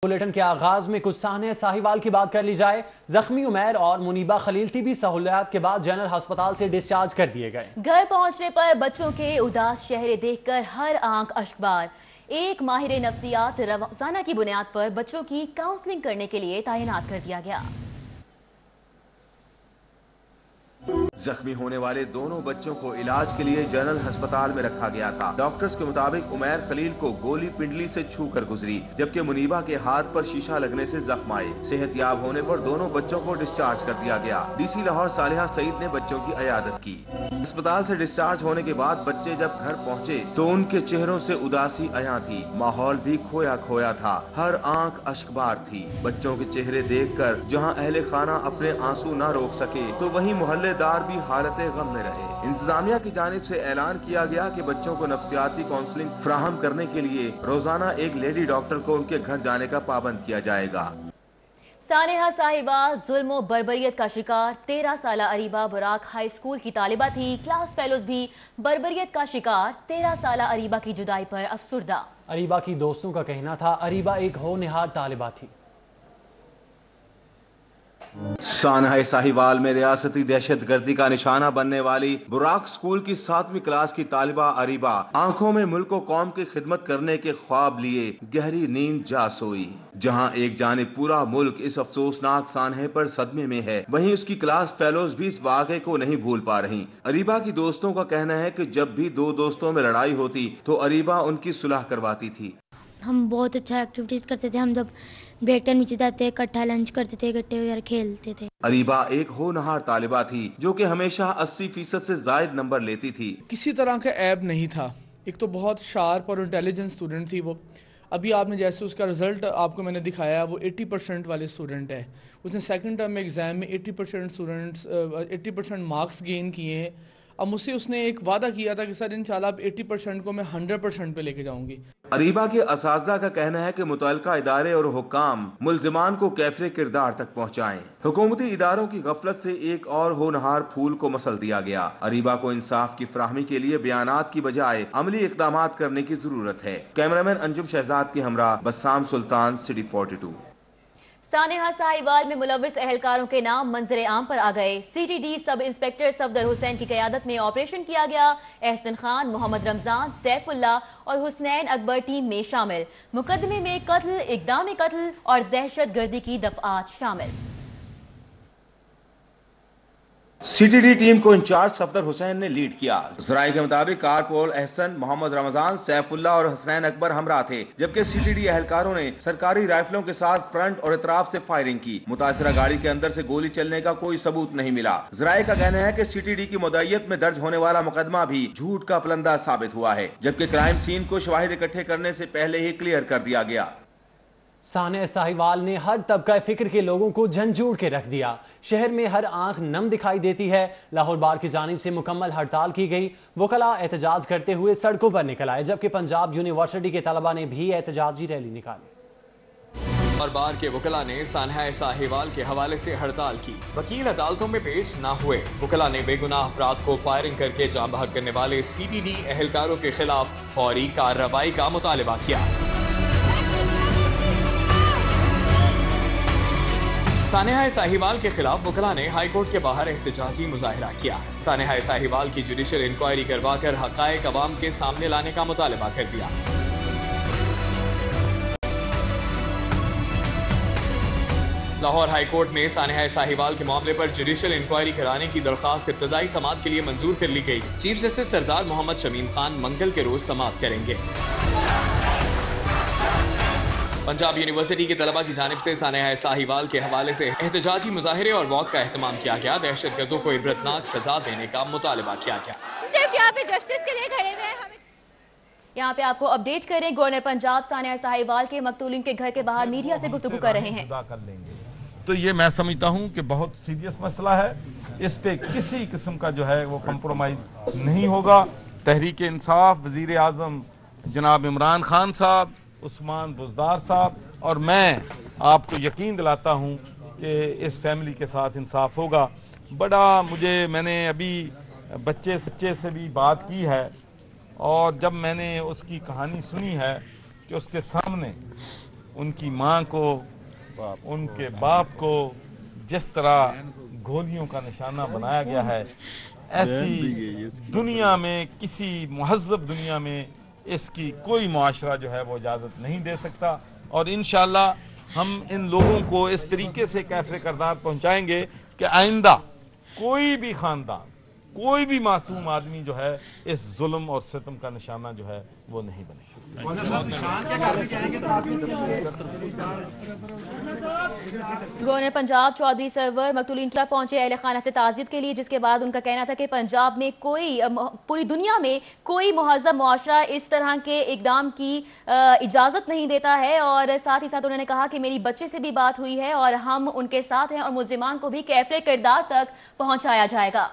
Bulletin के आगाज में कुछ साहने साहिवाल की बात कर ली जाए। जख्मी उमैर और मुनीबा खलील तिबी सहूलियात के बाद जनरल अस्पताल से डिस्चार्ज कर दिए गए। घर पहुंचने पर बच्चों के उदास चेहरे देखकर हर आंख अश्कबार। एक माहिर नफ्सियात रोजाना की बुनियाद पर बच्चों की काउंसलिंग करने के लिए तैनात कर दिया गया। जख्मी होने वाले दोनों बच्चों को इलाज के लिए जनरल अस्पताल में रखा गया था। डॉक्टर्स के मुताबिक उमैर खलील को गोली पिंडली से छूकर गुजरी, जबकि मुनीबा के हाथ पर शीशा लगने से जख्म आए। सेहतयाब होने पर दोनों बच्चों को डिस्चार्ज कर दिया गया। डीसी लाहौर सालिहा सईद ने बच्चों की इयादत की। अस्पताल से डिस्चार्ज होने के बाद बच्चे जब घर पहुँचे तो उनके चेहरों से उदासी अयां थी। माहौल भी खोया खोया था, हर आंख अश्कबार थी। बच्चों के चेहरे देखकर जहां अहले खाना अपने आंसू न रोक सके तो वहीं मोहल्लेदार भी हालत गम में रहे। इंतजामिया की जानिब से ऐलान किया गया कि बच्चों को नफ्सियाती काउंसलिंग फराहम करने के लिए रोजाना एक लेडी डॉक्टर को उनके घर जाने का पाबंद किया जाएगा। सानेहा साहिबा जुल्म और बर्बरियत का शिकार। 13 साल अरीबा बुराक हाई स्कूल की तालिबा थी। क्लास फेलोज भी बर्बरियत का शिकार। 13 साल अरीबा की जुदाई पर अफसुर्दा। अरीबा की दोस्तों का कहना था अरीबा एक होनहार तालिबा थी। सानहा साहिवाल में रियासती दहशत गर्दी का निशाना बनने वाली बुराक स्कूल की 7वीं क्लास की तालिबा अरीबा आंखों में मुल्क और कौम की खिदमत करने के ख्वाब लिए गहरी नींद जा सोई। जहां एक जानिब पूरा मुल्क इस अफसोसनाक सानहे पर सदमे में है, वहीं उसकी क्लास फेलोज भी इस वाक़े को नहीं भूल पा रही। अरीबा की दोस्तों का कहना है कि जब भी दो दोस्तों में लड़ाई होती तो अरीबा उनकी सुलह करवाती थी। हम बहुत अच्छा एक्टिविटीज करते थे। हम जब ब्रेक टाइम नीचे जाते इकट्ठा लंच करते थे, इकट्ठे वगैरह खेलते थे। अरीबा एक होनहार तालिबा थी जो कि हमेशा 80% से जायद नंबर लेती थी। किसी तरह का ऐब नहीं था। एक तो बहुत शार्प और इंटेलिजेंट स्टूडेंट थी वो। अभी आपने जैसे उसका रिजल्ट आपको मैंने दिखाया, वो 80% वाले स्टूडेंट है। उसने सेकंड टर्म में एग्ज़ाम में 80% मार्क्स गेन किए हैं। अब मुझसे उसने एक वादा किया था कि सर इंशाल्लाह अब 80% को मैं 100% पे लेके जाऊंगी। अरीबा के असातिज़ा का कहना है कि मुतल्लिका इदारे और हुक्काम मुल्ज़िमान को कैफ़े किरदार तक पहुँचाएं। हुकूमती इदारों की गफलत से एक और होनहार फूल को मसल दिया गया। अरीबा को इंसाफ की फराहमी के लिए बयानात की बजाय अमली इक़दामात करने की जरूरत है। कैमरामैन अंजुम शहजाद के हमरा बस्साम सुल्तान, सिटी 42। सानेहा साहिवाल में मुलविस अहलकारों के नाम मंजर आम पर आ गए। CTD sub inspector Safdar Hussain की क़यादत में ऑपरेशन किया गया। एहसन खान, मोहम्मद रमजान, सैफुल्ला और हुसनैन अकबर टीम में शामिल। मुकदमे में कत्ल, इक़दाम कत्ल और दहशत गर्दी की दफआत शामिल। सीटीडी टीम को इंचार्ज सफदर हुसैन ने लीड किया। जराये के मुताबिक कारपोल एहसन, मोहम्मद रमजान, सैफुल्ला और हुसनैन अकबर हमरा थे, जबकि सीटीडी एहलकारों ने सरकारी राइफलों के साथ फ्रंट और इतराफ से फायरिंग की। मुतासिरा गाड़ी के अंदर से गोली चलने का कोई सबूत नहीं मिला। जराये का कहना है कि सीटीडी की मुद्दईयत में दर्ज होने वाला मुकदमा भी झूठ का पलंदा साबित हुआ है, जबकि क्राइम सीन को शवाहिद इकट्ठे करने से पहले ही क्लियर कर दिया गया। सानेहा साहिवाल ने हर तबका फिक्र के लोगों को झंझोड़ के रख दिया। शहर में हर आंख नम दिखाई देती है। लाहौर बार की जानिब से मुकम्मल हड़ताल की गई। वकला एहतजाज करते हुए सड़कों पर निकल आए, जबकि पंजाब यूनिवर्सिटी के तलबा ने भी एहतजाजी रैली निकाली। और बार के वकला ने सानहा साहिवाल के हवाले से हड़ताल की। वकील अदालतों में पेश न हुए। वकला ने बेगुनाह अफराद को फायरिंग करके जान बहक करने वाले सीटीडी एहलकारों के खिलाफ फौरी कार्रवाई का मुतालबा किया। सानेहा साहिवाल के खिलाफ वकला ने हाई कोर्ट के बाहर एहतजाजी मुजाहिरा किया। सानेहा साहिवाल की जुडिशल इंक्वायरी करवाकर हकायक अवाम के सामने लाने का मुतालबा कर दिया। लाहौर हाई कोर्ट में सानेहा साहिवाल के मामले पर जुडिशल इंक्वायरी कराने की दरखास्त इब्तदाई समाअत के लिए मंजूर कर ली गई। चीफ जस्टिस सरदार मोहम्मद शमीम खान मंगल के रोज समाअत करेंगे। पंजाब यूनिवर्सिटी के तलबा की जानिब से सानेहा साहिवाल के हवाले से एहतजाजी मुजाहिरे और वॉक का एहतमाम किया गया। दहशत गर्दों को इबरतनाक सजा देने का मुतालबा किया गया। सिर्फ यहाँ पे जस्टिस के लिए खड़े हुए हैं। यहाँ पे आपको अपडेट करें, गवर्नर पंजाब सानेहा साहिवाल के मकतूलिन के घर के बाहर मीडिया से गुफ्तगू कर रहे हैं। तो ये मैं समझता हूँ कि बहुत सीरियस मसला है। इस पे किसी किस्म का जो है वो कम्प्रोमाइज नहीं होगा। तहरीक इंसाफ, वजीर आजम जनाब इमरान खान साहब, उस्मान बुज़दार साहब और मैं आपको यकीन दिलाता हूँ कि इस फैमिली के साथ इंसाफ होगा। मैंने अभी बच्चे सच्चे से भी बात की है और जब मैंने उसकी कहानी सुनी है कि उसके सामने उनकी माँ को, उनके बाप को जिस तरह गोलियों का निशाना बनाया गया है, ऐसी दुनिया में, किसी मुहज़्ज़ब दुनिया में इसकी कोई मुआशरा जो है वो इजाज़त नहीं दे सकता। और इंशाअल्लाह हम इन लोगों को इस तरीके से कैफ़े किरदार पहुँचाएंगे कि आइंदा कोई भी ख़ानदान, कोई भी मासूम आदमी जो है इस जुल्म और सितम का निशाना जो है वो नहीं बने। गवर्नर पंजाब चौधरी सरवर मकतूलीन क्लब पहुंचे अहले खाना से ताज़ियत के लिए, जिसके बाद उनका कहना था कि पंजाब में कोई, पूरी दुनिया में कोई मुहज़्ज़ब मुआशरा इस तरह के इक़दाम की इजाज़त नहीं देता है। और साथ ही साथ उन्होंने कहा कि मेरी बच्चे से भी बात हुई है और हम उनके साथ हैं और मुल्ज़िमान को भी कैफ़े किरदार तक पहुँचाया जाएगा।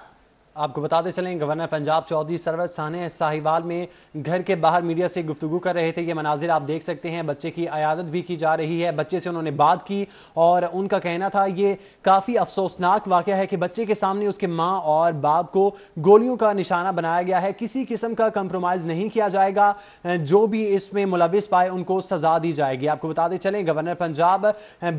आपको बताते चलें, गवर्नर पंजाब चौधरी सरवर साने साहिवाल में घर के बाहर मीडिया से गुफ्तगू कर रहे थे। ये मनाजिर आप देख सकते हैं, बच्चे की अयादत भी की जा रही है, बच्चे से उन्होंने बात की और उनका कहना था ये काफ़ी अफसोसनाक वाक़या है कि बच्चे के सामने उसके माँ और बाप को गोलियों का निशाना बनाया गया है। किसी किस्म का कंप्रोमाइज़ नहीं किया जाएगा, जो भी इसमें मुलविस पाए उनको सज़ा दी जाएगी। आपको बताते चलें, गवर्नर पंजाब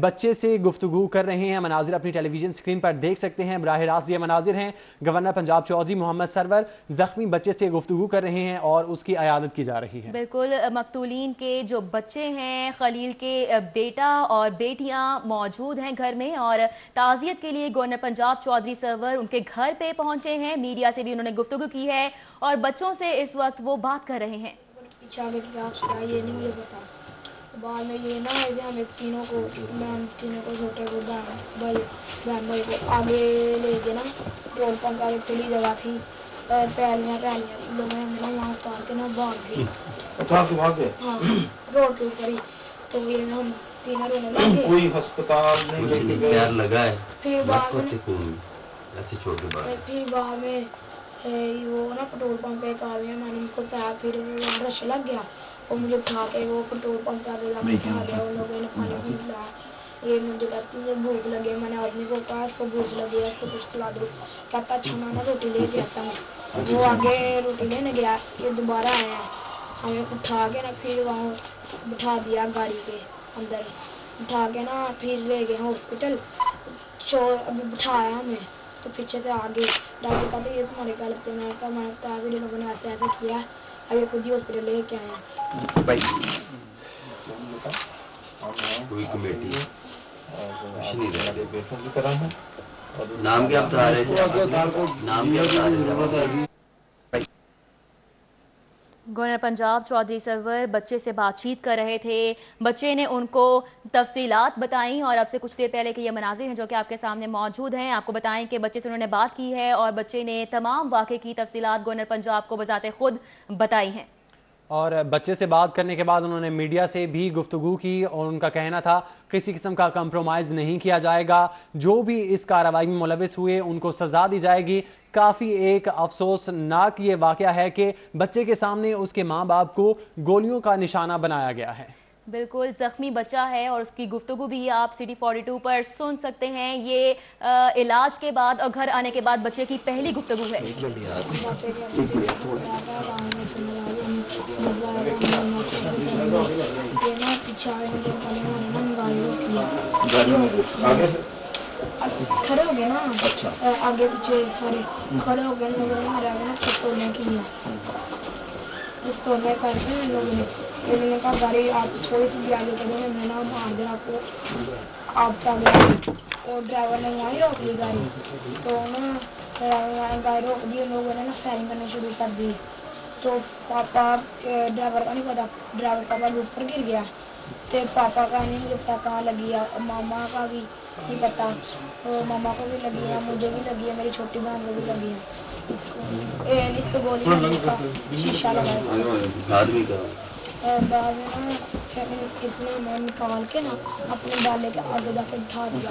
बच्चे से गुफ्तगू कर रहे हैं। मनाजिर अपनी टेलीविजन स्क्रीन पर देख सकते हैं, बराह रास्त ये मनाजिर हैं। गवर्नर पंजाब चौधरी मोहम्मद सरवर जख्मी बच्चे से गुफ्तगू कर रहे हैं और उसकी अयादत की जा रही है। बिल्कुल, मकतूलीन के जो बच्चे हैं, खलील के बेटा और बेटियां मौजूद हैं घर में और ताज़ियत के लिए गवर्नर पंजाब चौधरी सरवर उनके घर पे पहुंचे हैं। मीडिया से भी उन्होंने गुफ्तगू की है और बच्चों से इस वक्त वो बात कर रहे हैं। ये नहीं मुझे पता, बाद में ये ना हमें तीनों को, छोटे को बहन भाई को आगे ले गए ना, पेट्रोल पंप आगे खुली जगह थी, पहलियाँ लोग हमें ना वहाँ उतार के ना भाग गए। हाँ, रोड के ऊपर ही। तो ये हम तीनों रोने लगे। कोई अस्पताल नहीं लेके गए, लगा है। फिर बाद में ऐसे छोड़ के बाद फिर बाद में वो ना पेट्रोल पंप पे एक आदमी है, मैंने उनको बताया, फिर रश लग गया और मुझे उठा के वो पेट्रोल पंप के आगे उठा गया। उन लोगों ने पानी पिलाया। ये मुझे कहती मुझे भूख लगी, मैंने आदमी को कहा इसको भूख लगी है, इसको कुछ खिला दो। कहता अच्छा मैं ना रोटी ले आता हूँ। वो आगे रोटी लेने गया, ये दोबारा आया, हमें उठा के ना फिर वहाँ बिठा दिया गाड़ी के अंदर, उठा के ना फिर ले गए हॉस्पिटल। चोर अभी बिठाया हमें तो पीछे से आगे डॉक्टर कहते ये तुम्हारे क्या लगते हैं। मैंने कहा मैं बता भी लोगों ने ऐसे ऐसा किया, अभी खुद ही हॉस्पिटल लेके आए। कोई कमेटी कुछ नहीं रहे। नाम क्या बता रहे थे? नाम क्या बता रहे थे? गवर्नर पंजाब चौधरी सरवर बच्चे से बातचीत कर रहे थे। बच्चे ने उनको तफसीलात बताई और अब से कुछ देर पहले के ये मनाजिर हैं जो कि आपके सामने मौजूद हैं। आपको बताएं कि बच्चे से उन्होंने बात की है और बच्चे ने तमाम वाक़े की तफसीलात गवर्नर पंजाब को बजाते खुद बताई हैं। और बच्चे से बात करने के बाद उन्होंने मीडिया से भी गुफ्तगू की और उनका कहना था किसी किस्म का कंप्रोमाइज़ नहीं किया जाएगा, जो भी इस कार्रवाई में मुलविस हुए उनको सज़ा दी जाएगी। काफ़ी एक अफसोसनाक ये वाक़या है कि बच्चे के सामने उसके माँ बाप को गोलियों का निशाना बनाया गया है। बिल्कुल, ज़ख्मी बच्चा है और उसकी गुफ्तगू भी आप सिटी 42 पर सुन सकते हैं। ये इलाज के बाद और घर आने के बाद बच्चे की पहली गुफ्तगू है। खड़े हो गए ना, आगे पीछे सारे खड़े हो गए, लोगों ने मारा ना पिस्तौलें की है, पिस्तौलें करके लोगों ने कहा गाड़ी आप थोड़ी सी भी आगे करेंगे मैं ना मार दे आपको, आप आ गया। और ड्राइवर ने वहीं रोक ली गाड़ी, तो ना गाड़ी रोक दी, लोगों ने ना फायरिंग करना शुरू कर दी। तो पापा ड्राइवर का नहीं पता, ड्राइवर पापा के ऊपर गिर गया, तो पापा का नहीं मुझे पता कहाँ लगी है, और मामा का भी नहीं पता, तो मामा को भी लगी है, मुझे भी लगी है, मेरी छोटी बहन को भी लगी है। इसको गोली लगी का शीशा लगा इसको। बाद में ना इसने हमें निकाल के ना अपने डाले के आगे जाके बिठा दिया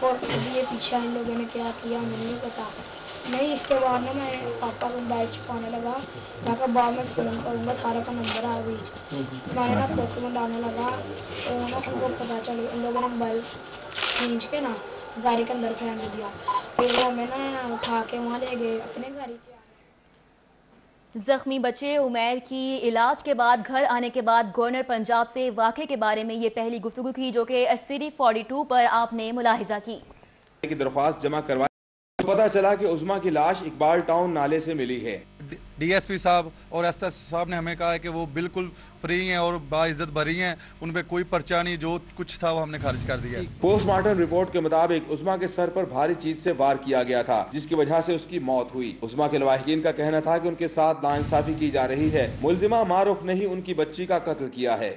और ये पीछे इन लोगों ने क्या किया मुझे नहीं पता। नहीं, इसके बाद ना मैं पापा को मोबाइल छुपाने लगा, मैं कहा बाद में फ़ोन करूँगा, सारा का नंबर आया बीच, मैंने ना पॉकेट में डालने लगा, तो ना उनको पता चल गया, उन लोगों ने मोबाइल खींच के ना गाड़ी के अंदर फेंक दिया। फिर वो हमें ना उठा के वहाँ ले गए अपने गाड़ी के। زخمی بچے عمیر کی علاج کے بعد گھر آنے کے بعد گورنر پنجاب سے واقعے کے بارے میں یہ پہلی گفتگو کی جو کہ سٹی 42 پر آپ نے ملاحظہ کی درخواست جمع کروائی، پتہ چلا کہ عظمیٰ کی لاش اقبال ٹاؤن نالے سے ملی ہے۔ ڈی ایس پی صاحب اور ایس ایس صاحب نے ہمیں کہا ہے کہ وہ بالکل فری ہیں اور باعزت بری ہیں، ان پہ کوئی پرچہ نہیں، جو کچھ تھا وہ ہم نے خارج کر دیا۔ پوسٹ مارٹم رپورٹ کے مطابق عظمیٰ کے سر پر بھاری چیز سے وار کیا گیا تھا جس کی وجہ سے اس کی موت ہوئی۔ عظمیٰ کے لواحقین کا کہنا تھا کہ ان کے ساتھ ناانصافی کی جا رہی ہے، ملزمہ معروف نے ہی ان کی بچی کا قتل کیا ہے۔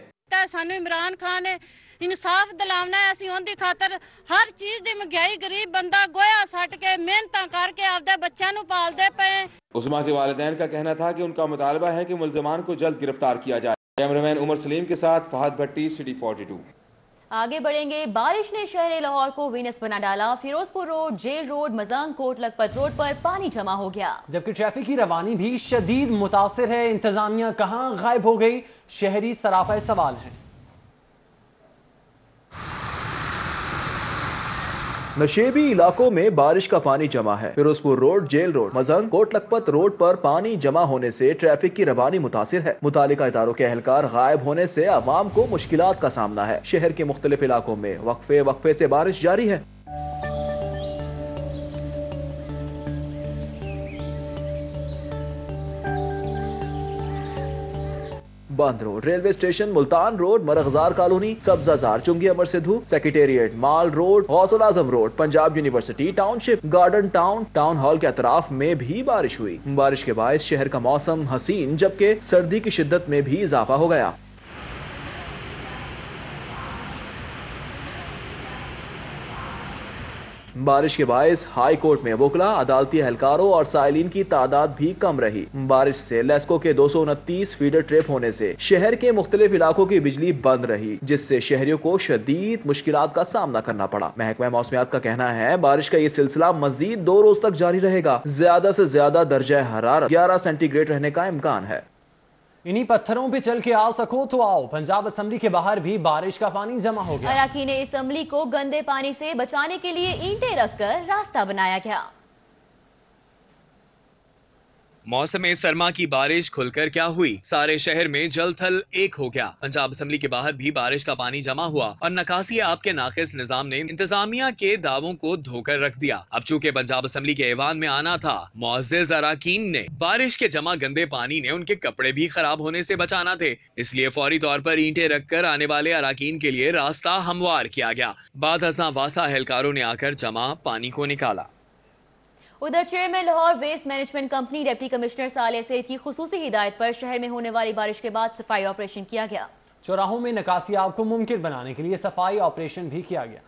سانو عمران خان نے انصاف دلاونا ہے، اسی اون دی خاطر ہر چیز دی مہنگائی، غریب بندہ گویا سٹ کے محنتاں کر کے اپنے بچوں نو پال دے پے۔ عظمیٰ کے والدین کا کہنا تھا کہ ان کا مطالبہ ہے کہ ملزمان کو جلد گرفتار کیا جائے۔ کیمرمین عمر سلیم کے ساتھ فہد بھٹی، سٹی 42۔ آگے بڑھیں گے۔ بارش نے شہر لاہور کو وینس بنا ڈالا۔ فیروز پور road, jail road, Mozang Kot Lakhpat road پر پانی جمع ہو گیا، جبکہ ٹریفک کی روانی بھی شدید متاثر ہے۔ انتظامیہ کہاں غائب ہو گئی، شہری سراپا سوال ہیں۔ نشیبی علاقوں میں بارش کا پانی جمع ہے۔ فیروز پور road, jail road, Mozang Kot Lakhpat road پر پانی جمع ہونے سے ٹریفک کی روانی متاثر ہے۔ متعلقہ اداروں کے اہلکار غائب ہونے سے عوام کو مشکلات کا سامنا ہے۔ شہر کے مختلف علاقوں میں وقفے سے بارش جاری ہے۔ Bandh road, railway station, Multan road, Marghzar colony, Sabzazar, Chungi Amar Sidhu, secretariat, mall road, Ghaus al-Azam road, Punjab university township, garden town hall کے اطراف میں بھی بارش ہوئی۔ بارش کے باعث شہر کا موسم حسین جبکہ سردی کی شدت میں بھی اضافہ ہو گیا۔ بارش کے باعث ہائی کورٹ میں وکلا، عدالتی اہلکاروں اور سائلین کی تعداد بھی کم رہی۔ بارش سے لیسکو کے 229 فیڈر ٹرپ ہونے سے شہر کے مختلف علاقوں کی بجلی بند رہی، جس سے شہریوں کو شدید مشکلات کا سامنا کرنا پڑا۔ محکمہ موسمیات کا کہنا ہے بارش کا یہ سلسلہ مزید 2 روز تک جاری رہے گا۔ زیادہ سے زیادہ درجہ حرارت 11 سینٹی گریڈ رہنے کا امکان ہے۔ انہی پتھروں پہ چل کے آ سکو تو آؤ، پنجاب اسمبلی کے باہر بھی بارش کا پانی جمع ہو گیا۔ اراکین اسمبلی کو گندے پانی سے بچانے کے لیے اینٹیں رکھ کر راستہ بنایا گیا۔ موسم سرما کی بارش کھل کر کیا ہوئی، سارے شہر میں جل تھل ایک ہو گیا۔ پنجاب اسمبلی کے باہر بھی بارش کا پانی جمع ہوا اور نکاسی آب کے ناقص نظام نے انتظامیہ کے دعووں کو دھو کر رکھ دیا۔ اب چونکہ پنجاب اسمبلی کے ایوان میں آنا تھا، معزز اراکین نے بارش کے جمع گندے پانی نے ان کے کپڑے بھی خراب ہونے سے بچانا تھے، اس لیے فوری طور پر اینٹیں رکھ کر آنے والے اراکین کے لیے راستہ ہموار کیا گیا۔ بعد ازاں واسا اہلکاروں نے آ کر جمع پانی کو نکالا۔ ادھر chairman Lahore waste management company deputy commissioner Saleh Syed کی خصوصی ہدایت پر شہر میں ہونے والی بارش کے بعد صفائی آپریشن کیا گیا۔ چوراہوں میں نکاسی آب کو ممکن بنانے کے لیے صفائی آپریشن بھی کیا گیا۔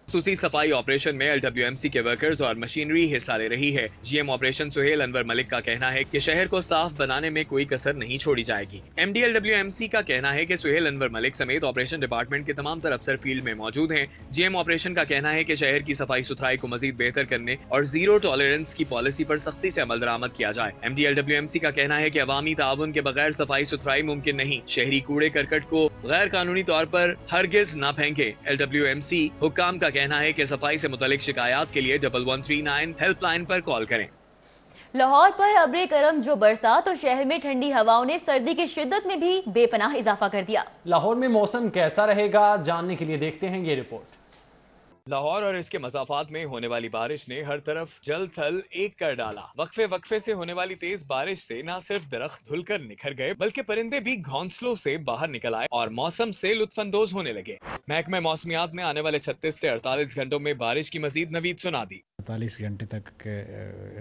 خصوصی صفائی آپریشن میں LWMC کے ورکرز اور مشینری حصہ لے رہی ہے۔ جی ایم آپریشن سہیل انور ملک کا کہنا ہے کہ شہر کو صاف بنانے میں کوئی کسر نہیں چھوڑی جائے گی۔ MD LWMC کا کہنا ہے کہ سہیل انور ملک سمیت آپریشن ڈپارٹمنٹ کے تمام تر افسر فیلڈ میں موجود ہیں۔ جی ایم آپریشن کا کہنا ہے کہ شہر کی صفائی ستھرائی کو مزید بہتر کرنے اور زیرو ٹالرنس کی پالیسی پر سختی سے عمل درآمد کیا جائے۔ MD LWMC کا کہنا ہے کہ عوامی تعاون کے بغیر صفائی ستھرائی ممکن نہیں۔ شہری کوڑے کرکٹ کو غیر قانونی طور پر ہرگز نہ پھینکے۔ LWMC حکام کا کہنا ہے کہ صفائی سے متعلق شکایات کے لیے 1139 ہیلپ لائن پر کال کریں۔ لاہور پر ابر کرم جو برسا تو شہر میں ٹھنڈی ہواؤں نے سردی کی شدت میں بھی بے پناہ اضافہ کر دیا۔ لاہور میں موسم کیسا رہے گا جاننے کے لیے دیکھتے ہیں یہ رپورٹ۔ لاہور اور اس کے مضافات میں ہونے والی بارش نے ہر طرف جل تھل ایک کر ڈالا۔ وقفے سے ہونے والی تیز بارش سے نہ صرف درخت دھل کر نکھر گئے بلکہ پرندے بھی گھونسلوں سے باہر نکل آئے اور موسم سے لطف اندوز ہونے لگے۔ محکمہ موسمیات میں آنے والے 36 سے 48 گھنٹوں میں بارش کی مزید نوید سنا دی۔ 48 گھنٹے تک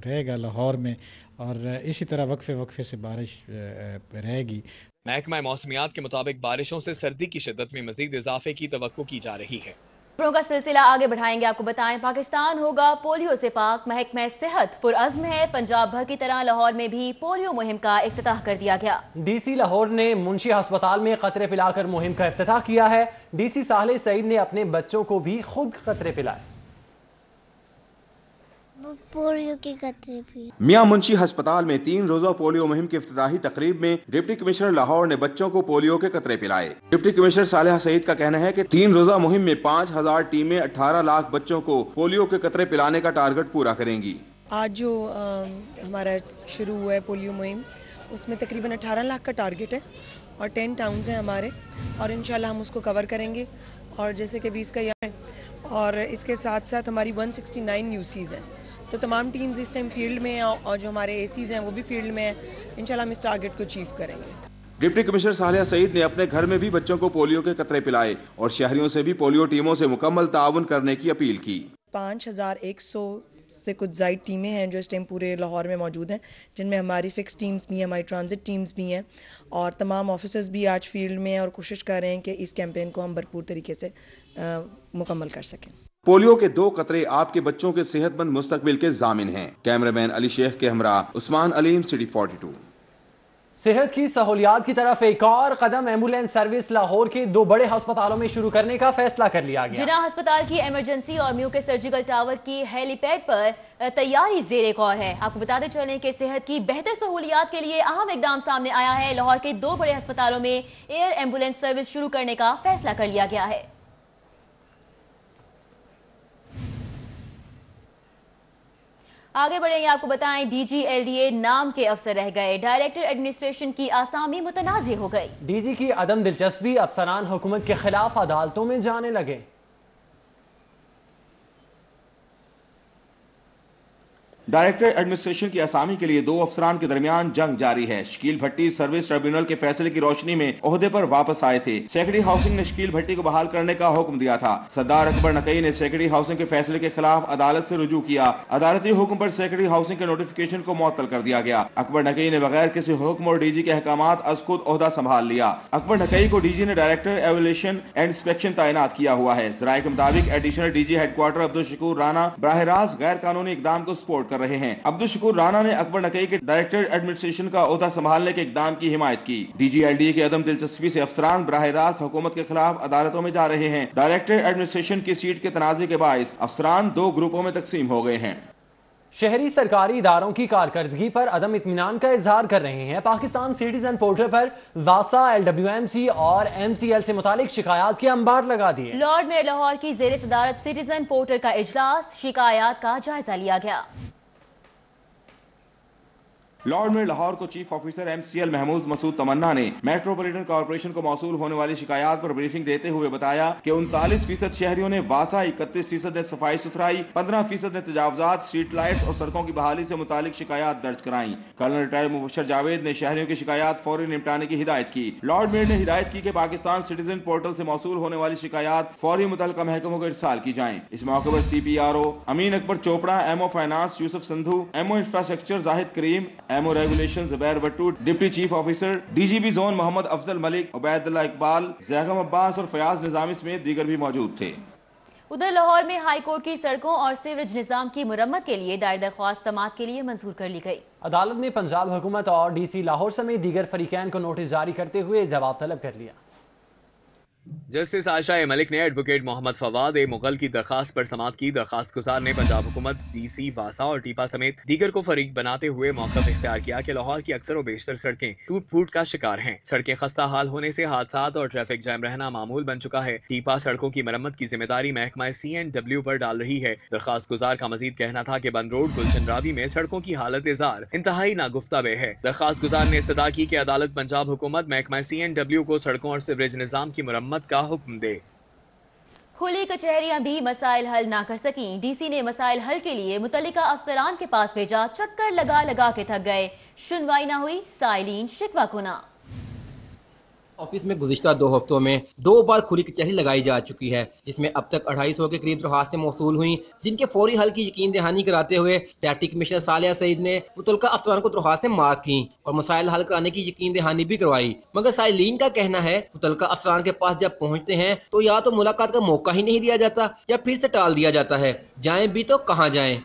رہے گا لاہور میں اور اسی طرح وقفے سے بارش رہے گی۔ محکمہ موسمیات کے مطابق بارشوں سے سردی کی شدت میں مزید اضافے کی توقع کی جا رہی ہے۔ خبروں کا سلسلہ آگے بڑھائیں گے۔ آپ کو بتائیں پاکستان ہوگا پولیو سے پاک۔ محکمہ صحت پرعزم ہے، پنجاب بھر کی طرح لاہور میں بھی پولیو مہم کا افتتاح کر دیا گیا۔ ڈی سی لاہور نے منشی ہسپتال میں قطرے پلا کر مہم کا افتتاح کیا ہے۔ ڈی سی صالح سعید نے اپنے بچوں کو بھی خود قطرے پلائے۔ پولیو کے قطرے پی میاں منشی ہسپتال میں 3 روزہ پولیو مہم کی افتتاحی تقریب میں ڈپٹی کمشنر لاہور نے بچوں کو پولیو کے قطرے پلائے۔ ڈپٹی کمشنر صالح سعید کا کہنا ہے کہ 3 روزہ مہم میں 5000 ٹیمیں 18 لاکھ بچوں کو پولیو کے قطرے پلانے کا ٹارگٹ پورا کریں گی۔ آج جو ہمارا شروع ہوا ہے پولیو مہم، اس میں تقریباً 18 لاکھ کا ٹارگٹ ہے اور 10 ٹاؤنز ہیں ہمارے اور انشاءاللہ ہم اس کو کور کریں گے. اور جیسے کہ 20 کا یہاں ہے اور اس کے ساتھ ساتھ ہماری 169 UCs ہیں. تو تمام ٹیمز اس ٹائم فیلڈ میں ہیں اور جو ہمارے ACs ہیں وہ بھی فیلڈ میں ہیں. انشاءاللہ ہم اس ٹارگٹ کو اچیو کریں گے. ڈپٹی کمشنر صالحہ سعید نے اپنے گھر میں بھی بچوں کو پولیو کے قطرے پلائے اور شہریوں سے بھی پولیو ٹیموں سے مکمل تعاون کرنے کی اپیل کی. 5100 سے کچھ زائد ٹیمیں ہیں جو اس ٹائم پورے لاہور میں موجود ہیں, جن میں ہماری فکس ٹیمز بھی ہیں, ہماری ٹرانزٹ ٹیمز بھی ہیں اور تمام آفیسرز بھی آج فیلڈ میں ہیں اور کوشش کر رہے ہیں کہ اس کیمپین کو ہم بھرپور طریقے سے مکمل کر سکیں. پولیو کے 2 قطرے آپ کے بچوں کے صحت مند مستقبل کے ضامن ہیں. کیمرہ مین علی شیخ کے ہمراہ عثمان علیم, سٹی 42. صحت کی سہولیات کی طرف ایک اور قدم. ایمبولینس سروس لاہور کے 2 بڑے ہسپتالوں میں شروع کرنے کا فیصلہ کر لیا گیا. جناح ہسپتال کی ایمرجنسی اور میو کے سرجیکل ٹاور کی ہیلی پیڈ پر تیاری زیر غور ہے. آپ کو بتاتے چلیں کہ صحت کی بہتر سہولیات کے لیے اہم اقدام سامنے آیا ہے. لاہور کے 2 بڑے ہسپتالوں میں ایئر ایمبولینس سروس شروع کرنے کا فیصلہ کر لیا گیا ہے. آگے بڑھیں گے, آپ کو بتائیں DGLDA نام کے افسر رہ گئے. ڈائریکٹر ایڈمنسٹریشن کی آسامی متنازع ہو گئی. DG کی عدم دلچسپی, افسران حکومت کے خلاف عدالتوں میں جانے لگے. ڈائریکٹر ایڈمنسٹریشن کی اسامی کے لیے 2 افسران کے درمیان جنگ جاری ہے. شکیل بھٹی سروس ٹریبیونل کے فیصلے کی روشنی میں عہدے پر واپس آئے تھے. سیکرٹری ہاؤسنگ نے شکیل بھٹی کو بحال کرنے کا حکم دیا تھا. سردار اکبر نقئی نے سیکرٹری ہاؤسنگ کے فیصلے کے خلاف عدالت سے رجوع کیا. عدالتی حکم پر سیکرٹری ہاؤسنگ کے نوٹیفیکیشن کو معطل کر دیا گیا. اکبر نقئی نے بغیر کسی حکم اور DG کے احکامات از خود عہدہ سنبھال لیا. اکبر نقئی کو DG نے ڈائریکٹر ایولیویشن اینڈ انسپیکشن تعینات کیا ہوا ہے. ذرائع کے مطابق additional DG headquarter Abdulshakoor Rana براہ راست غیر قانونی اقدام کو سپورٹ کر رہے ہیں. عبدالشکور رانا نے اکبر نقئی کے ڈائریکٹر ایڈمنسٹریشن کا عہدہ سنبھالنے کے اقدام کی حمایت کی. DGLDA کی عدم دلچسپی سے افسران براہ راست حکومت کے خلاف عدالتوں میں جا رہے ہیں. ڈائریکٹر ایڈمنسٹریشن کی سیٹ کے تنازع کے باعث افسران 2 گروپوں میں تقسیم ہو گئے ہیں. شہری سرکاری اداروں کی کارکردگی پر عدم اطمینان کا اظہار کر رہے ہیں. پاکستان سٹیزن پورٹل پر واسا, LWMC اور MCL سے متعلق شکایات کے انبار لگا دیے. لارڈ میئر لاہور کی زیر صدارت سٹیزن پورٹل کا اجلاس, شکایات کا جائزہ لیا گیا. لارڈ میئر لاہور کو چیف آفیسر MCL محمود مسعود تمنا نے میٹروپولیٹن کارپوریشن کو موصول ہونے والی شکایات پر بریفنگ دیتے ہوئے بتایا کہ 39% شہریوں نے واسا, 31% نے صفائی ستھرائی, 15% نے تجاوزات, اسٹریٹ لائٹس اور سڑکوں کی بحالی سے متعلق شکایات درج کرائیں. کرنل ریٹائر مبشر جاوید نے شہریوں کی شکایات فوری نمٹانے کی ہدایت کی. لارڈ میئر نے ہدایت کی کہ پاکستان سٹیزن پورٹل سے موصول ہونے والی شکایات فوری متعلقہ محکموں کو ارسال کی جائیں. اس موقع پر CPRO Amin Akbar Chopra, MO finance Yousuf Sandhu, MO infrastructure Zahid Karim, MO regulation Zubair Butto, deputy chief officer DGB zone Muhammad Afzal Malik, Ubaid Ullah Iqbal, Zaigham Abbas اور فیاض نظامی سمیت دیگر بھی موجود تھے. ادھر لاہور میں ہائی کورٹ کی سڑکوں اور سیوریج نظام کی مرمت کے لیے دائر درخواست سماعت کے لیے منظور کر لی گئی. عدالت نے پنجاب حکومت اور DC لاہور سمیت دیگر فریقین کو نوٹس جاری کرتے ہوئے جواب طلب کر لیا. جسٹس عائشہ ملک نے ایڈوکیٹ محمد فواد مغل کی درخواست پر سماعت کی. درخواست گزار نے پنجاب حکومت, DC, واسا اور ٹیپا سمیت دیگر کو فریق بناتے ہوئے موقف اختیار کیا کہ لاہور کی اکثر و بیشتر سڑکیں ٹوٹ پھوٹ کا شکار ہیں. سڑکیں خستہ حال ہونے سے حادثات اور ٹریفک جام رہنا معمول بن چکا ہے. ٹیپا سڑکوں کی مرمت کی ذمہ داری محکمہ CNW پر ڈال رہی ہے. درخواست گزار کا مزید کہنا تھا کہ بند روڈ گلشن راوی میں سڑکوں کی حالت زار انتہائی ناگفتہ بے ہے. درخواست گزار نے استدعا کی کہ عدالت پنجاب حکومت محکمہ CNW کو سڑکوں اور سیوریج نظام کی مرمت کا حکم دے. کھلی کچہریاں بھی مسائل حل نہ کر سکیں. DC نے مسائل حل کے لیے متعلقہ افسران کے پاس بھیجا, چکر لگا لگا کے تھک گئے. سنوائی نہ ہوئی, سائلین شکوہ کنا. آفس میں گزشتہ 2 ہفتوں میں 2 بار کھلی کچہری لگائی جا چکی ہے, جس میں اب تک 250 کے قریب درخواستیں موصول ہوئیں, جن کے فوری حل کی یقین دہانی کراتے ہوئے ڈپٹی کمشنر صالحہ سعید نے متعلقہ افسران کو درخواستیں مارک کیں اور مسائل حل کرانے کی یقین دہانی بھی کروائی. مگر سائلین کا کہنا ہے متعلقہ افسران کے پاس جب پہنچتے ہیں تو یا تو ملاقات کا موقع ہی نہیں دیا جاتا یا پھر سے ٹال دیا جاتا ہے. جائیں بھی تو کہاں جائیں.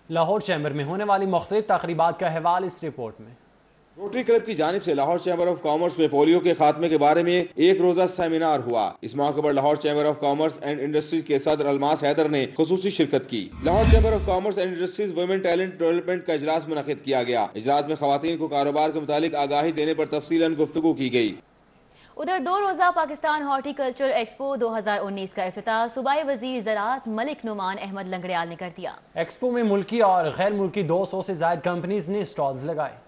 لاہور چیمبر میں ہونے والی مختلف تقریبات کا حوالہ اس رپورٹ میں. روٹری کلب کی جانب سے لاہور چیمبر آف کامرس میں پولیو کے خاتمے کے بارے میں ایک روزہ سیمینار ہوا. اس موقع پر Lahore chamber of commerce and industries کے صدر الماس حیدر نے خصوصی شرکت کی. Lahore chamber of commerce and industries women talent development کا اجلاس منعقد کیا گیا. اجلاس میں خواتین کو کاروبار کے متعلق آگاہی دینے پر تفصیلاً گفتگو کی گئی. ادھر 2 روزہ پاکستان ہارٹی کلچر ایکسپو 2019 کا افتتاح صوبائی وزیر زراعت ملک نعمان احمد لنگڑیال نے کر دیا. ایکسپو میں ملکی اور غیر ملکی 200 سے زائد کمپنیز نے سٹالز لگائے.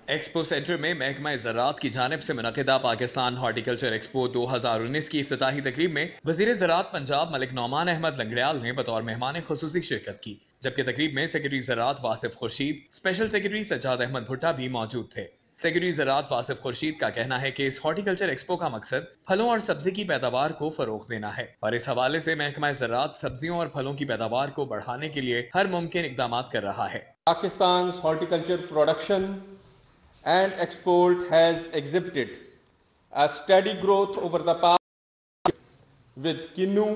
एक्सपो सेंटर में महकमा ज़राअत की जानिब से मुनक़िदा पाकिस्तान हॉर्टिकल्चर एक्सपो 2019 की इफ्तिताही तकरीब में वज़ीर ज़राअत पंजाब मलिक नौमान अहमद लंगड़ियाल ने बतौर मेहमान खुसूसी शिरकत की, जबकि तकरीब में सेक्रेटरी ज़राअत वासिफ खुर्शीद, स्पेशल सेक्रेटरी सज्जाद अहमद भुट्टा भी मौजूद थे। सेक्रेटरी ज़राअत वासिफ खुर्शीद का कहना है कि इस हॉर्टिकल्चर एक्सपो का मकसद फलों और सब्जी की पैदावार को फरोग देना है और इस हवाले से महकमा ज़राअत सब्जियों और फलों की पैदावार को बढ़ाने के लिए हर मुमकिन इक़दाम कर रहा है। Pakistan horticulture production and export has exhibited a steady growth over the past with kinnu,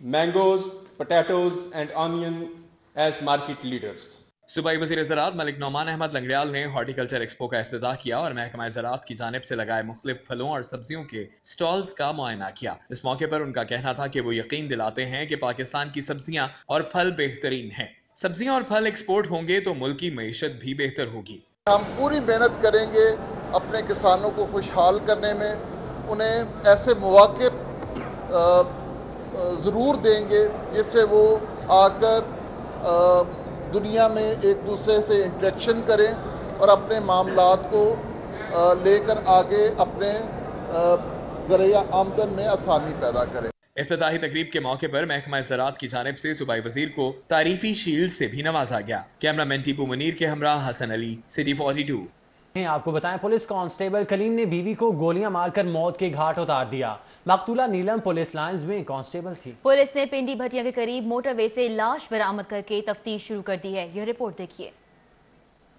mangoes, potatoes and onion as market leaders. सूबाई वज़ीर ज़राअत मलिक नौमान अहमद लंगड़ियाल ने हॉर्टिकल्चर एक्सपो का इफ्तिताह किया और महकमा ज़राअत की जानिब से लगाए मुख्तलिफ फलों और सब्जियों के स्टॉल्स का मुआयना किया। इस मौके पर उनका कहना था कि वो यकीन दिलाते हैं कि पाकिस्तान की सब्जियां और फल बेहतरीन हैं। सब्जियां और फल एक्सपोर्ट होंगे तो मुल्क की मईशत भी बेहतर होगी। हम पूरी मेहनत करेंगे अपने किसानों को खुशहाल करने में, उन्हें ऐसे मौके ज़रूर देंगे जिससे वो आकर दुनिया में एक दूसरे से इंटरेक्शन करें और अपने मामलात को लेकर आगे अपने ज़रिया आमदन में आसानी पैदा करें। इफ्तिताही तकरीब के मौके पर महकमा ज़राअत की जानिब से सूबाई वज़ीर को तारीफी शील्ड से भी नवाजा गया। कैमरामैन टीपू मुनीर के हमरा हसन अली, सिटी 42। आपको बताएं, पुलिस कांस्टेबल कलीम ने बीवी को गोलियां मारकर मौत के घाट उतार दिया। मकतूला नीलम पुलिस लाइंस में कांस्टेबल थी। पुलिस ने पिंडी भटिया के करीब मोटरवे से लाश बरामद करके तफ्तीश शुरू कर दी है। यह रिपोर्ट देखिए।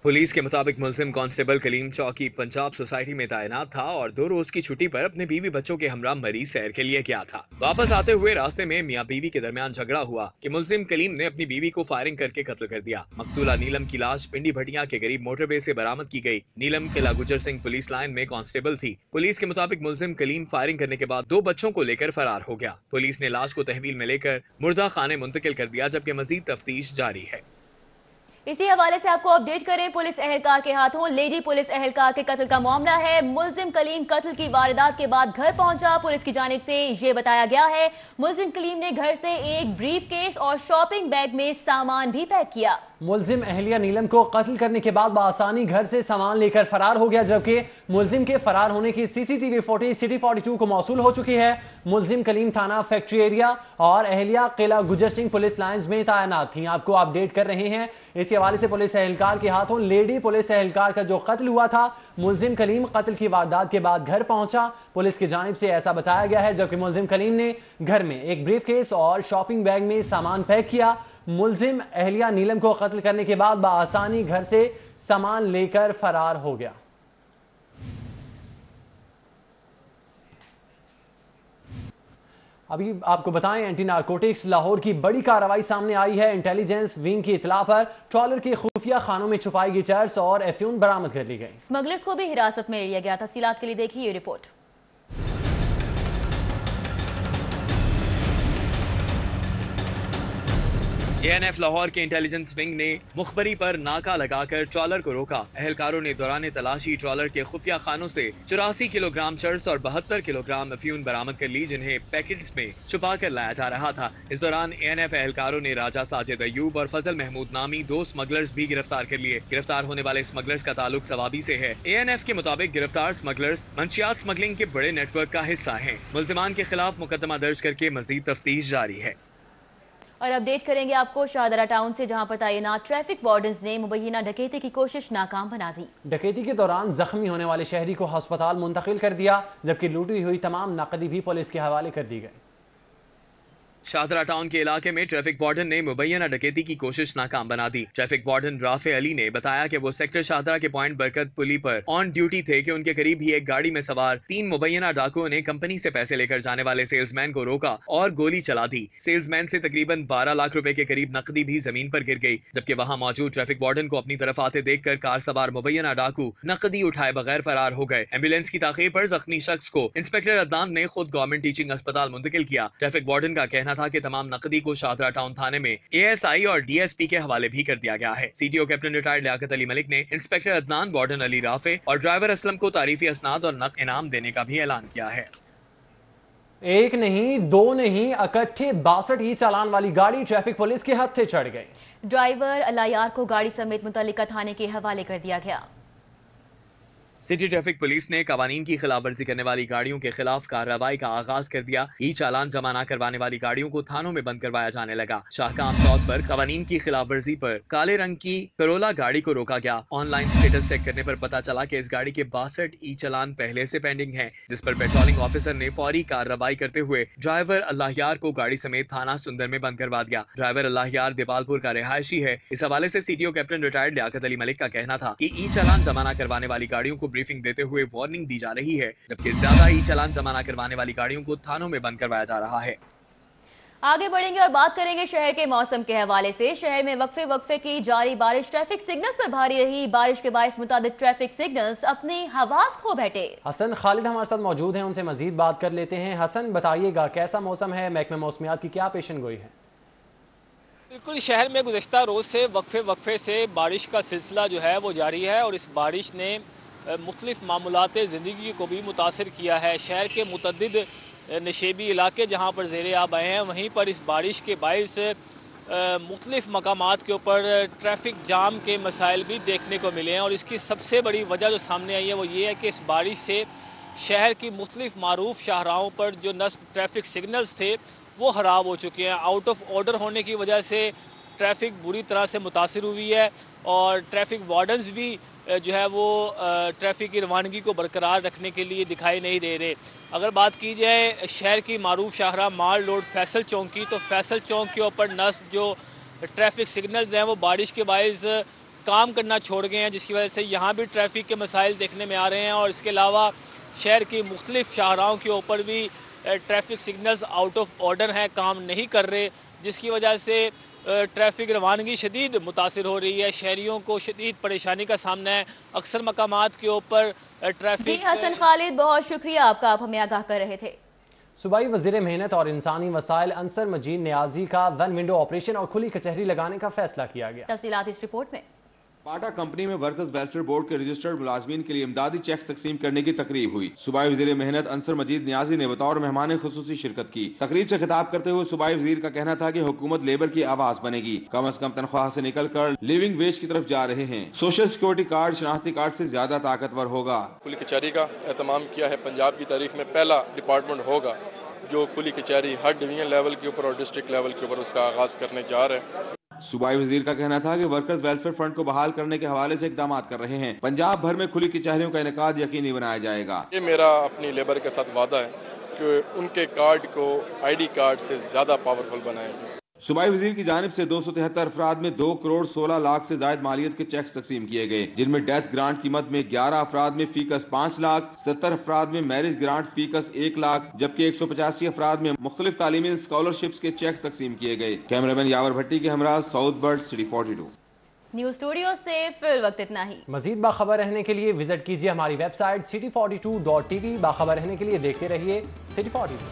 पुलिस के मुताबिक मुलजिम कांस्टेबल कलीम चौकी पंजाब सोसाइटी में तैनात था और 2 रोज की छुट्टी पर अपने बीवी बच्चों के हमरा मरी सैर के लिए गया था। वापस आते हुए रास्ते में मियां बीवी के दरमियान झगड़ा हुआ कि मुलजिम कलीम ने अपनी बीवी को फायरिंग करके कत्ल कर दिया। मकतूला नीलम की लाश पिंडी भटिया के करीब मोटरवे से बरामद की गई। नीलम किला गुजर सिंह पुलिस लाइन में कांस्टेबल थी। पुलिस के मुताबिक मुलजिम कलीम फायरिंग करने के बाद 2 बच्चों को लेकर फरार हो गया। पुलिस ने लाश को तहवील में लेकर मुर्दा खाने मुंतकिल कर दिया, जबकि मजीद तफ्तीश जारी है। इसी हवाले से आपको अपडेट करें, पुलिस एहलकार के हाथों लेडी पुलिस एहलकार के कत्ल का मामला है। मुलजिम कलीम कत्ल की वारदात के बाद घर पहुंचा। पुलिस की जानिब से ये बताया गया है मुलजिम कलीम ने घर से एक ब्रीफ केस और शॉपिंग बैग में सामान भी पैक किया। मुलजिम अहलिया नीलम को कत्ल करने के बाद बआसानी घर से सामान लेकर फरार हो गया, जबकि मुलजिम के फरार होने की सीसीटीवी फुटेज सिटी 42 को मौसूल हो चुकी है। मुलजिम कलीम थाना फैक्ट्री एरिया और अहलिया किला गुजर सिंह पुलिस लाइंस में तैनात थी। आपको अपडेट कर रहे हैं। इसी हवाले से पुलिस एहलकार के हाथों लेडी पुलिस एहलकार का जो कत्ल हुआ था, मुलजिम कलीम कत्ल की वारदात के बाद घर पहुंचा। पुलिस की जानिब से ऐसा बताया गया है, जबकि मुलजिम कलीम ने घर में एक ब्रीफ केस और शॉपिंग बैग में सामान पैक किया। मुलजिम अहलिया नीलम को कत्ल करने के बाद बआसानी घर से सामान लेकर फरार हो गया। अभी आपको बताएं, एंटी नारकोटिक्स लाहौर की बड़ी कार्रवाई सामने आई है। इंटेलिजेंस विंग की इतला पर ट्रॉलर के खुफिया खानों में छुपाई गई चर्स और एफ्यून बरामद कर ली गई। स्मगलर्स को भी हिरासत में लिया गया। तफसीलात के लिए देखिए ये रिपोर्ट। ANF लाहौर के इंटेलिजेंस विंग ने मुखबरी पर नाका लगाकर ट्रॉलर को रोका। एहलकारों ने दौरान तलाशी ट्रॉलर के खुफिया खानों से 84 किलोग्राम चर्स और 72 किलोग्राम अफ्यून बरामद कर ली, जिन्हें पैकेट्स में छुपा कर लाया जा रहा था। इस दौरान ANF एहलकारों ने राजा साजिद अयूब और फजल महमूद नामी 2 स्मगलर्स भी गिरफ्तार कर लिए। गिरफ्तार होने वाले स्मगलर्स का ताल्लुक सवाबी से है। ANF के मुताबिक गिरफ्तार स्मगलर्स मंशियात स्मगलिंग के बड़े नेटवर्क का हिस्सा हैं। मुल्जिमान के खिलाफ मुकदमा दर्ज करके मजीद तफ्तीश जारी है। और अपडेट करेंगे आपको शाहदरा टाउन से, जहां पर तैनात ट्रैफिक वार्डन्स ने मुबैना डकैती की कोशिश नाकाम बना दी। डकैती के दौरान जख्मी होने वाले शहरी को अस्पताल मुंतकिल कर दिया, जबकि लूटी हुई तमाम नकदी भी पुलिस के हवाले कर दी गई। शाहदरा टाउन के इलाके में ट्रैफिक वार्डन ने मुबैना डकैती की कोशिश नाकाम बना दी। ट्रैफिक वार्डन राफे अली ने बताया कि वो सेक्टर शाहदरा के पॉइंट बरकत पुली पर ऑन ड्यूटी थे कि उनके करीब ही एक गाड़ी में सवार 3 मुबैना डाकुओं ने कंपनी से पैसे लेकर जाने वाले सेल्समैन को रोका और गोली चला दी। सेल्समैन से तकरीबन 12 लाख रुपए के करीब नकदी भी जमीन पर गिर गई, जबकि वहां मौजूद ट्रैफिक वार्डन को अपनी तरफ आते देखकर कार सवार मुबैना डाकू नकदी उठाए बगैर फरार हो गए। एम्बुलेंस की ताखीर पर जख्मी शख्स को इंस्पेक्टर अदनान ने खुद गवर्नमेंट टीचिंग अस्पताल मुंतकिल किया। ट्रैफिक वार्डन का कहना था कि तमाम नकदी को शाहदरा टाउन थाने में ASI और DSP के हवाले भी कर दिया गया है। CTO captain retired Liaquat Ali Malik ने इंस्पेक्टर अदनान, वार्डन अली राफे और ड्राइवर असलम को तारीफी असनाद और नकद इनाम देने का भी ऐलान किया है। एक नहीं, 2 नहीं, इकट्ठे 62 ही चालान वाली गाड़ी ट्रैफिक पुलिस के हत्थे चढ़ गई। ड्राइवर अलायार को गाड़ी समेत मुतल्लिका थाने के हवाले कर दिया गया। सिटी ट्रैफिक पुलिस ने कवानीन की खिलाफ वर्जी करने वाली गाड़ियों के खिलाफ कार्रवाई का आगाज कर दिया। ई चालान जमा न करवाने वाली गाड़ियों को थानों में बंद करवाया जाने लगा। शाहकाम तौर पर कवानीन की खिलाफ वर्जी पर काले रंग की करोला गाड़ी को रोका गया। ऑनलाइन स्टेटस चेक करने पर पता चला कि इस गाड़ी के 62 ई चालान पहले से पेंडिंग हैं, जिस पर पेट्रोलिंग ऑफिसर ने फौरी कार्रवाई करते हुए ड्राइवर अल्लाह यार को गाड़ी समेत थाना सुंदर में बंद करवा दिया। ड्राइवर अल्लाह यार देवालपुर का रिहायशी है। इस हवाले से CTO captain retired Liaquat Ali Malik का कहना था कि ई चालान जमा न करवाने वाली गाड़ियों को ब्रीफिंग देते हुए वार्निंग दी जा रही है, जबकि ज्यादा ई चालान जमा न करवाने वाली गाड़ियों को थानों में बंद करवाया जा रहा है। आगे बढ़ेंगे और बात करेंगे शहर के मौसम के हवाले से। शहर में वक्फे की जारी बारिश ट्रैफिक सिग्नल्स पर भारी रही। बारिश के बायस मुताबिक ट्रैफिक सिग्नल्स अपनी हवास खो बैठे। हसन खालिद हमारे साथ मौजूद हैं, उनसे मजीद बात कर लेते हैं। हसन, बताइएगा कैसा मौसम है, महकमे मौसमियात की क्या पेशन गोई है? बिल्कुल, शहर में गुज़श्ता रोज़ से वक्फे से बारिश का सिलसिला जो है वो जारी है और इस बारिश ने मुख्तलिफ मामूलात ज़िंदगी को भी मुतासर किया है। शहर के मुतअद्दिद नशेबी इलाके जहाँ पर ज़ेरे आब आए हैं, वहीं पर इस बारिश के बायस मुख्तलिफ मकामात के ऊपर ट्रैफिक जाम के मसाइल भी देखने को मिले हैं। और इसकी सबसे बड़ी वजह जो सामने आई है वो ये है कि इस बारिश से शहर की मुख्तलिफ मारूफ शाहराहों पर जो नस्ब ट्रैफिक सिग्नल्स थे वो ख़राब हो चुके हैं। आउट ऑफ ऑर्डर होने की वजह से ट्रैफिक बुरी तरह से मुतासिर हुई है और ट्रैफिक वार्डन्स भी जो है वो ट्रैफिक की रवानगी को बरकरार रखने के लिए दिखाई नहीं दे रहे। अगर बात की जाए शहर की मारूफ शाहरा माल रोड फैसल चौक की, तो फैसल चौक के ऊपर नस्ब जो ट्रैफिक सिग्नल्स हैं वो बारिश के बायस काम करना छोड़ गए हैं, जिसकी वजह से यहाँ भी ट्रैफिक के मसाइल देखने में आ रहे हैं। और इसके अलावा शहर की मुख्तलिफ शाहराहों के ऊपर भी traffic signals out of order हैं, काम नहीं कर रहे, जिसकी वजह से ट्रैफिक रवानगी शदीद मुतासिर हो रही है। शहरियों को शदीद परेशानी का सामना है। अक्सर मकामात के ऊपर ट्रैफिक। हसन खालिद, बहुत शुक्रिया आपका, आप हमें आगाह कर रहे थे। सूबाई वज़ीर मेहनत और इंसानी वसाइल अंसर मजीद नियाजी का वन विंडो ऑपरेशन और खुली कचहरी लगाने का फैसला किया गया। तफसीलात इस रिपोर्ट में। पाटा कंपनी में वर्कर्स वेलफेयर बोर्ड के रजिस्टर्ड मुलाजमीन के लिए इमदादी चेक तकसीम करने की तकरीब हुई। सूबाई वज़ीर मेहनत अंसर मजीद नियाजी ने बतौर मेहमान खुसूसी शिरकत की। तकरीब से खिताब करते हुए सूबाई वज़ीर का कहना था कि हुकूमत लेबर की आवाज बनेगी, कम अज कम तनख्वाह से निकल कर लिविंग वेज की तरफ जा रहे हैं। सोशल सिक्योरिटी कार्ड शनाख्ती कार्ड से ज्यादा ताकतवर होगा। खुली कचहरी का एहतमाम किया है। पंजाब की तारीख में पहला डिपार्टमेंट होगा जो खुली कचहरी हर डिवीजन लेवल के ऊपर और डिस्ट्रिक्ट लेवल के ऊपर उसका आगाज करने जा रहे हैं। सूबाई वजीर का कहना था कि वर्कर्स वेलफेयर फंड को बहाल करने के हवाले से इकदाम कर रहे हैं। पंजाब भर में खुली कचहरियों का इनेकाद यकीनी बनाया जाएगा। ये मेरा अपनी लेबर के साथ वादा है कि उनके कार्ड को ID कार्ड से ज्यादा पावरफुल बनाएंगे। सूबाई वजीर की जानिब से 273 अफराद में 2 करोड़ 16 लाख से जायद मालियत के चेक्स तकसीम किए गए, जिनमें डेथ ग्रांट कीमत में 11 अफराद में फीकस 5 लाख, 70 अफराद में मैरिज ग्रांट फीकस 1 लाख, जबकि 185 अफराद में मुख्तलिफ तालीमी स्कॉलरशिप्स के चेक्स तकसीम किए गए। कैमरामैन यावर भट्टी के हमरा south bird city 42। News studio से फिर वक्त इतना ही। मजीद बाखबर रहने के लिए विजिट कीजिए हमारी वेबसाइट city42.tv। बाखबर रहने के लिए देखते रहिए City 42।